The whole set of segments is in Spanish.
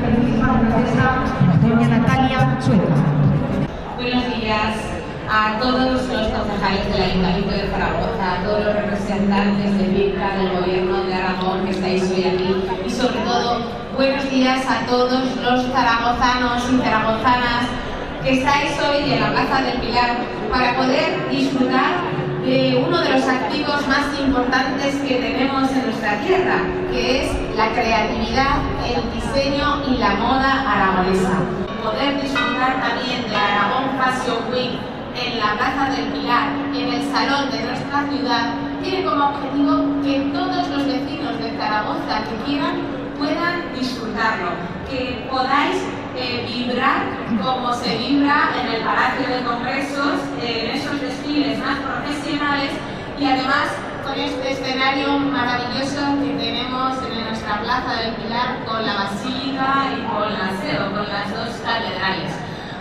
excelentísima alcaldesa, doña Natalia Chueca. Buenos días a todos los concejales del Ayuntamiento de Zaragoza, a todos los representantes del BICA, del Gobierno de Aragón que estáis hoy aquí y sobre todo buenos días a todos los zaragozanos y zaragozanas que estáis hoy en la Plaza del Pilar para poder disfrutar de uno de los activos más importantes que tenemos en nuestra tierra, que es la creatividad, el diseño y la moda aragonesa. Poder disfrutar también de Aragón Fashion Week en la Plaza del Pilar, en el salón de nuestra ciudad, tiene como objetivo que todos los vecinos de Zaragoza que quieran puedan disfrutarlo, que podáis vibrar como se vibra en el Palacio de Congresos, en esos desfiles más profesionales y además con este escenario maravilloso que tenemos en nuestra Plaza del Pilar con la Basílica y con la SEO, con las dos catedrales.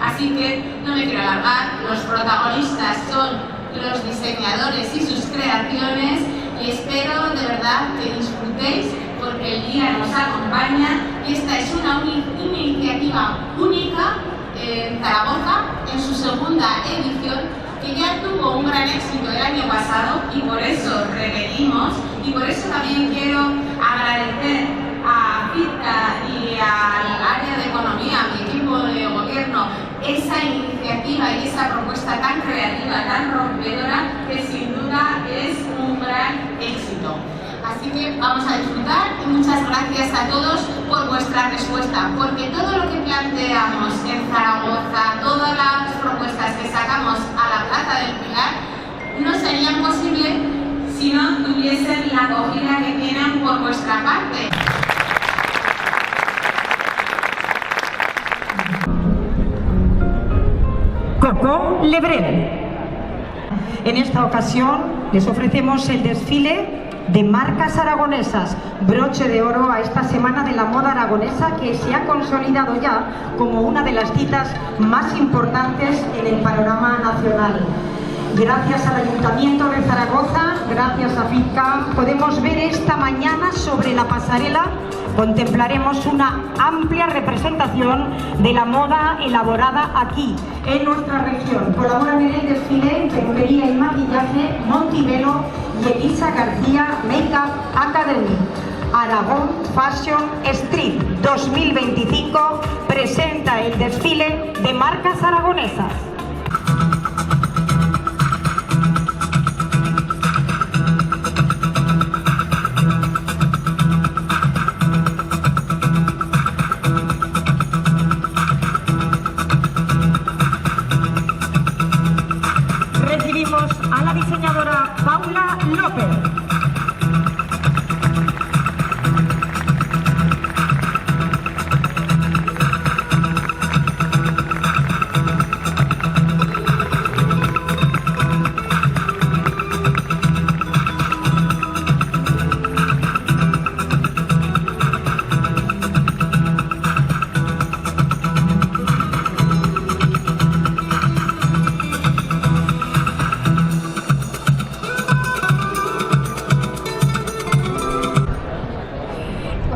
Así que no me quiero alargar, los protagonistas son los diseñadores y sus creaciones y espero de verdad que disfrutéis porque el día nos acompaña y esta es una iniciativa única en Zaragoza en su segunda edición que ya tuvo un gran éxito el año pasado y por eso repetimos y por eso también quiero agradecer a FITCA y al área de economía, a mi equipo de gobierno, esa iniciativa y esa propuesta tan creativa, tan rompedora, que sin duda es un gran éxito. Así que vamos a disfrutar y muchas gracias a todos por vuestra respuesta, porque todo lo que planteamos en Zaragoza, todas las propuestas que sacamos a la Plaza del Pilar, no serían posibles si no tuviesen la acogida que tienen por vuestra parte. Coco Lebrel. En esta ocasión les ofrecemos el desfile de marcas aragonesas, broche de oro a esta Semana de la Moda Aragonesa que se ha consolidado ya como una de las citas más importantes en el panorama nacional. Gracias al Ayuntamiento de Zaragoza, gracias a FITCA, podemos ver esta mañana sobre la pasarela, contemplaremos una amplia representación de la moda elaborada aquí, en nuestra región. Colaboran en el desfile Peluquería y Maquillaje Montivelo y Elisa García Makeup Academy. Aragón Fashion Street 2025 presenta el desfile de marcas aragonesas. Recibimos a la diseñadora Paula López.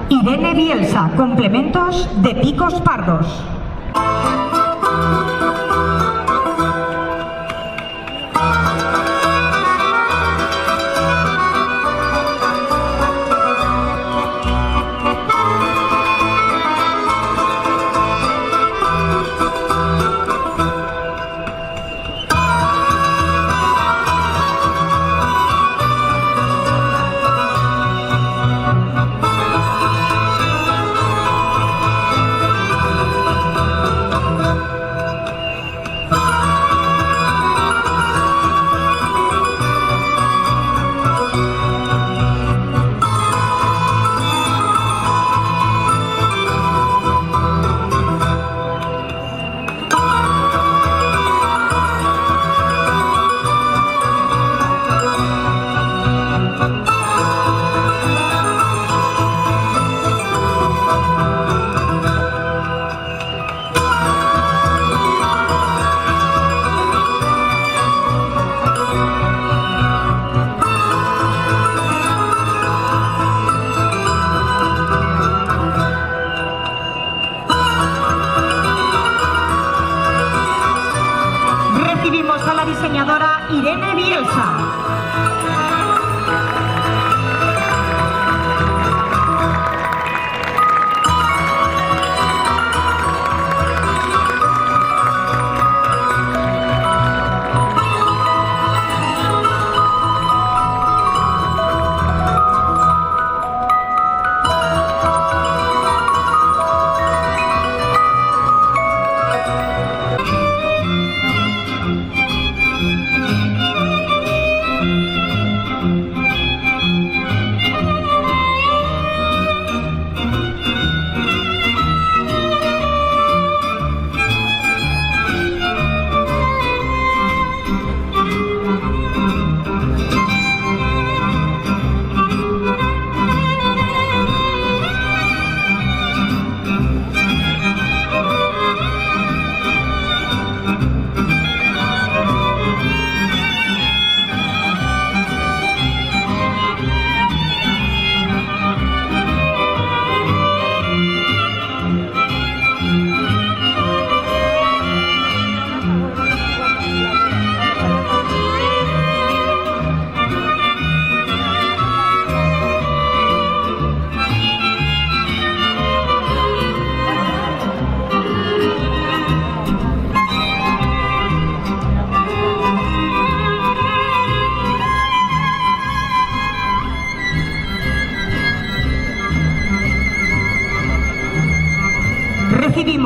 Irene Bielsa, complementos de picos pardos.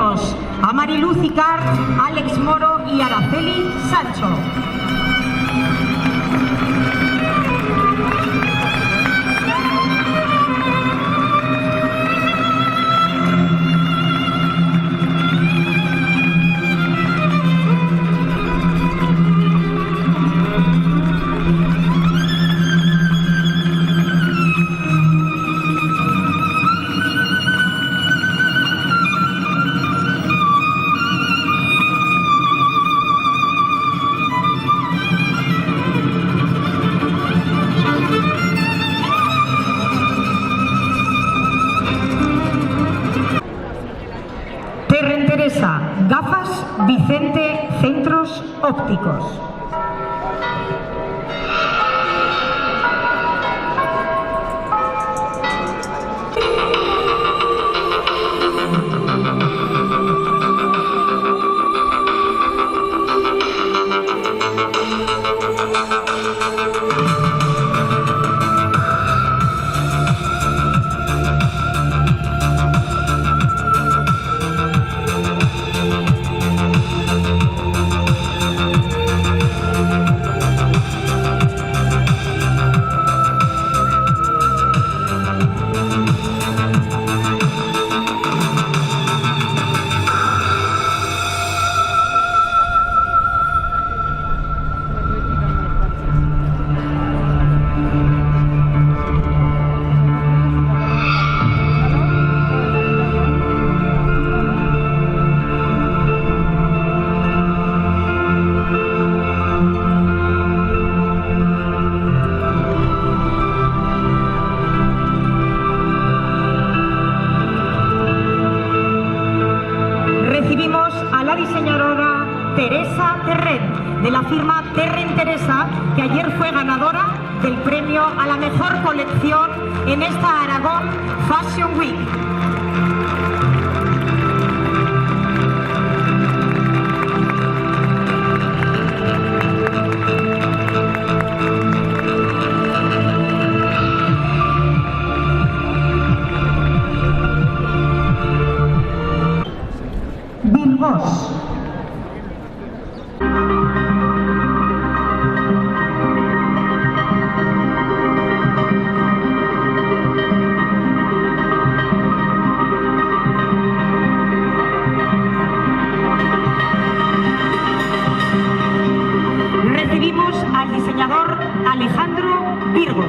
Recibimos a Mariluz Icart, Alex Moro y Araceli Sancho. Gafas Vicente Centros Ópticos. Teresa Terren, de la firma Terren Teresa, que ayer fue ganadora del premio a la mejor colección en esta Aragón Fashion Week. Bilbos. Recibimos al diseñador Alejandro Virgos.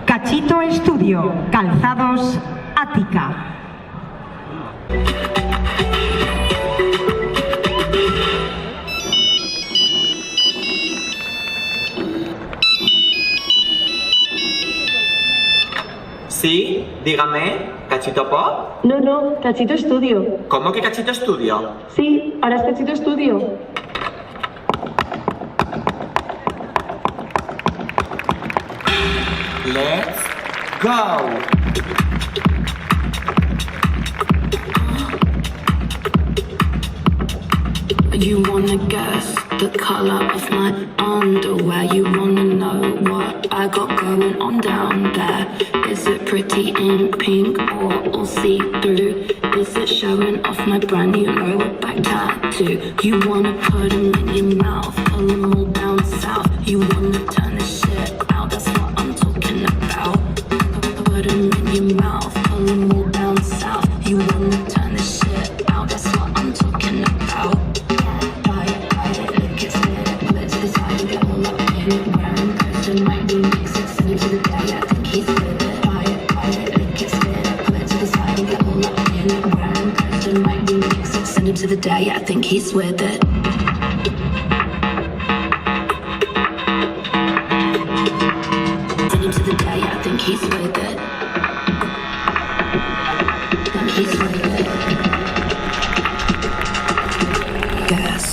Cachito Estudio, Calzados Ática. Sí, dígame, ¿Cachito Pop? No, Cachito Estudio. ¿Cómo que Cachito Estudio? Sí, ahora es Cachito Estudio. Let's go! You wanna guess the color of my underwear? You wanna know what I got going on down there? Is it pretty in pink or all see-through? Is it showing off my brand new lower back tattoo? You wanna put them in your mouth, pull them all down south. You wanna turn this shit out, that's what I'm talking about. Put them in your mouth, pull them all down south. You wanna turn this shit out, that's what I'm talking about. Might be makes it to the day I think he's with it. Buy it, lick it, spit day, I think he's with it. Into the day, I think he's with it. Think he's with it. Yes.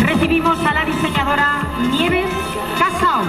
Recibimos a la diseñadora Nieves Casao.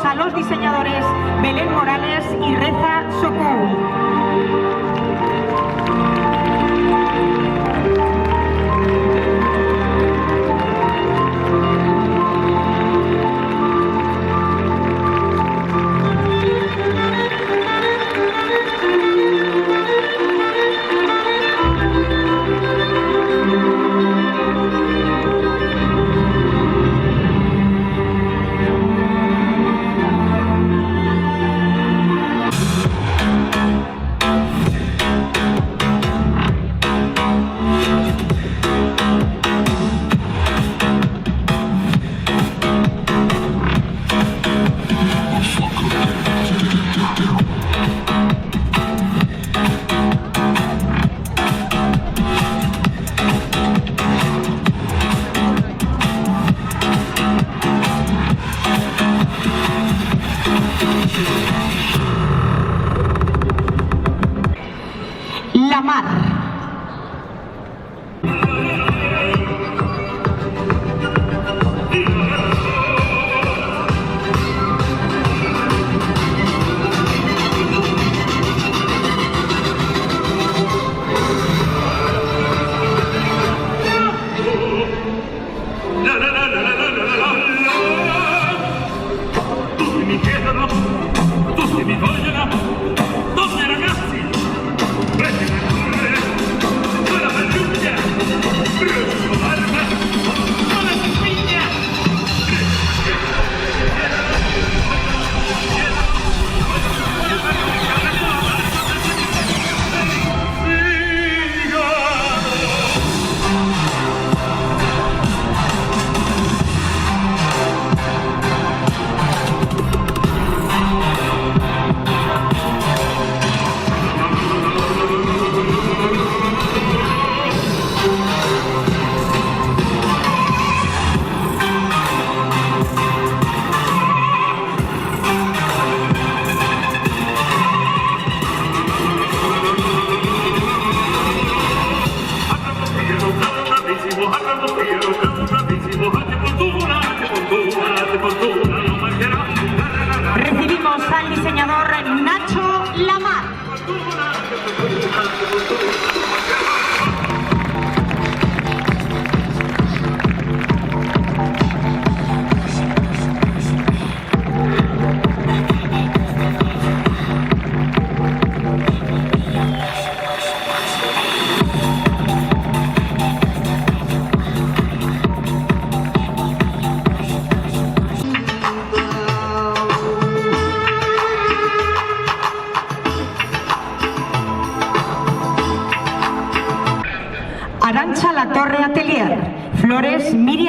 A los diseñadores Belén Morales y Reza Socou. La Mar. Tutti mi chiedono, tutti mi vogliono, donne e ragazzi, prendete il cuore, quella pagliuccia, brusco barba, con la spigna.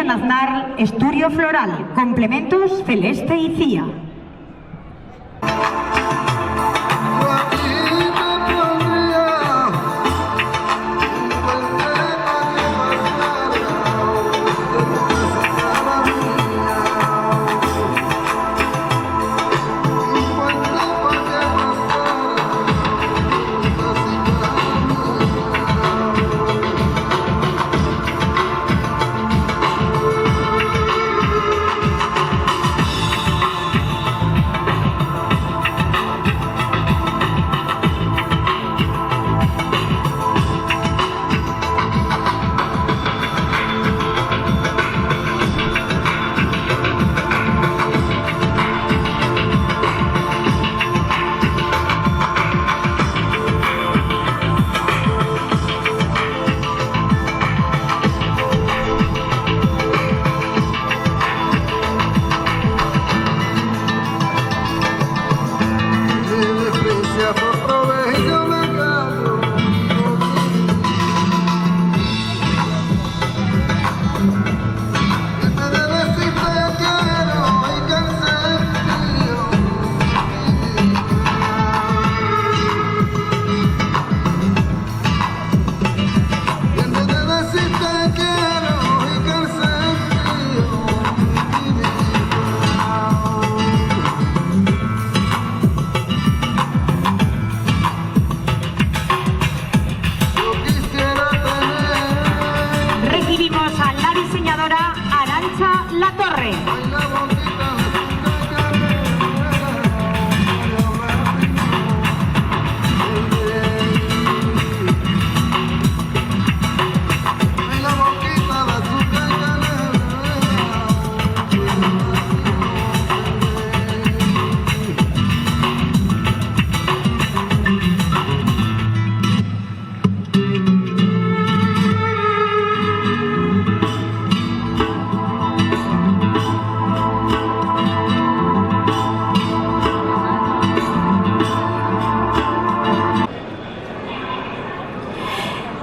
Sección Aznar, Estudio Floral, complementos Celeste y Cía.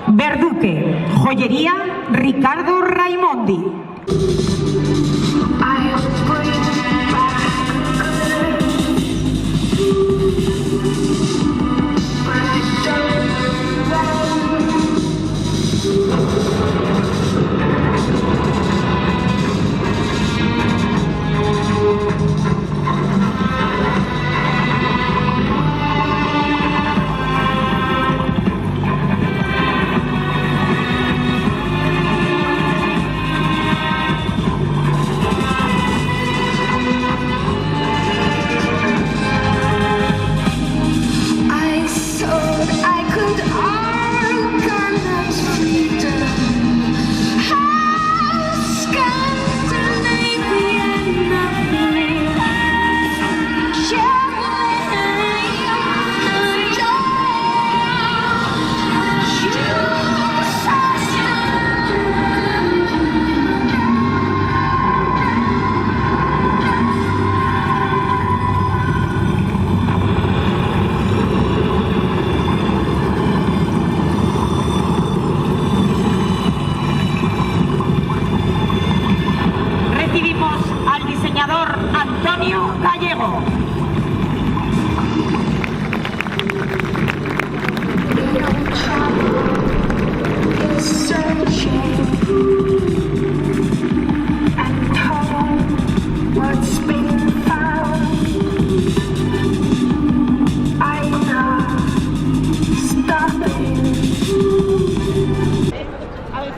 Verduque, joyería Ricardo Raimondi.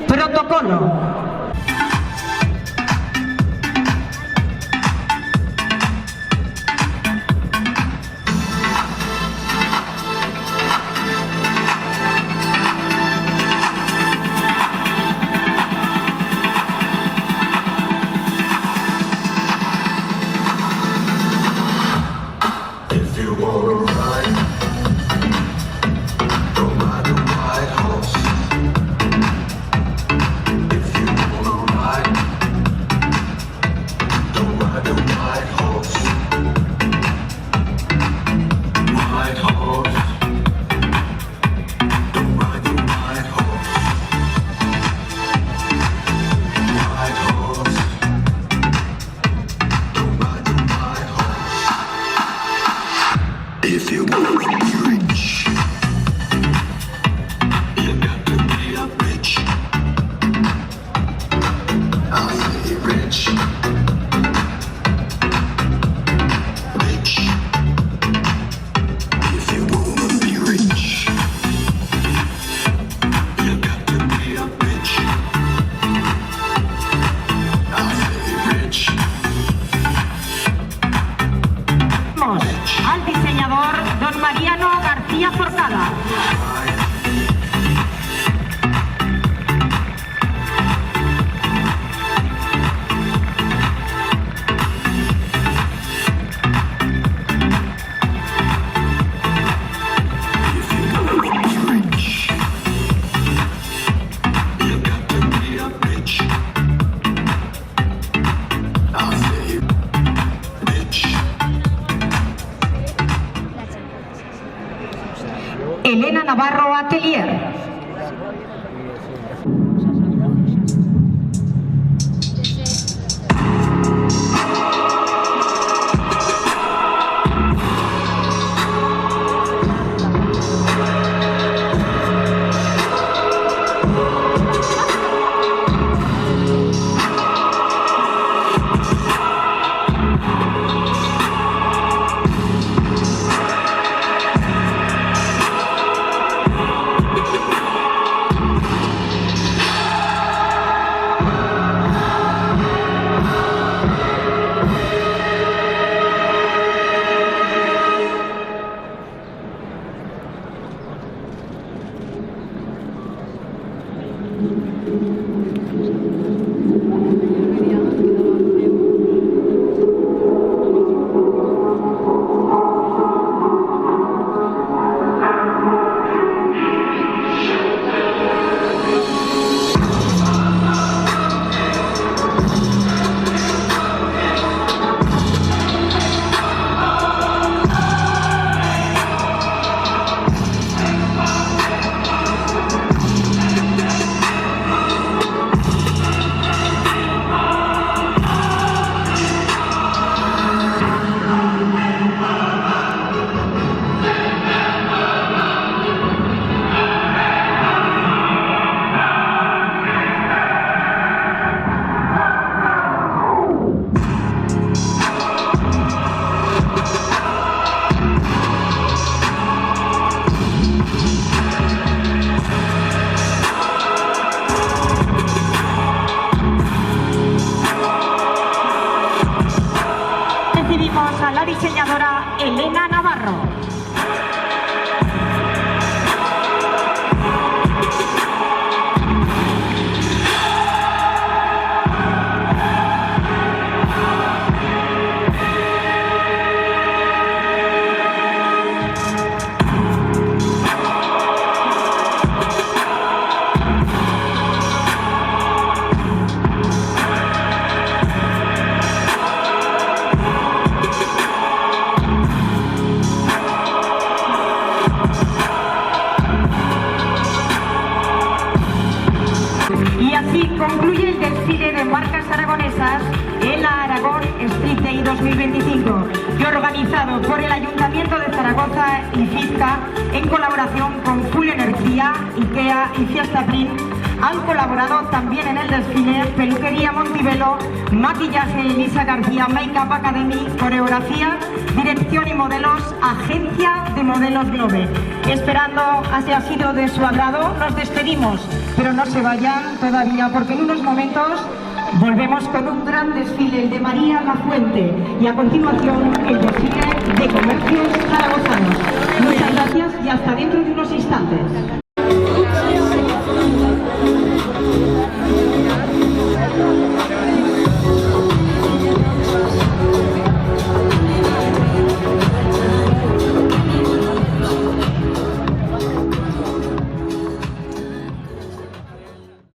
Protocolo. Al diseñador don Mariano García Forcada. Elena Navarro Atelier. Recibimos a la diseñadora Elena Navarro. Y así concluye el desfile de marcas aragonesas en la Aragón Street Day 2025, que organizado por el Ayuntamiento de Zaragoza y FISCA en colaboración con Full Energía, IKEA y Fiesta Print. Han colaborado también en el desfile Peluquería Montibelo, Maquillaje Elisa García, Makeup Academy, Coreografía, Dirección y Modelos, Agencia de Modelos Globe. Esperando haya sido de su agrado, nos despedimos, pero no se vayan todavía porque en unos momentos volvemos con un gran desfile, el de María Lafuente, y a continuación el desfile de comercios zaragozanos. Muchas gracias y hasta dentro de unos instantes.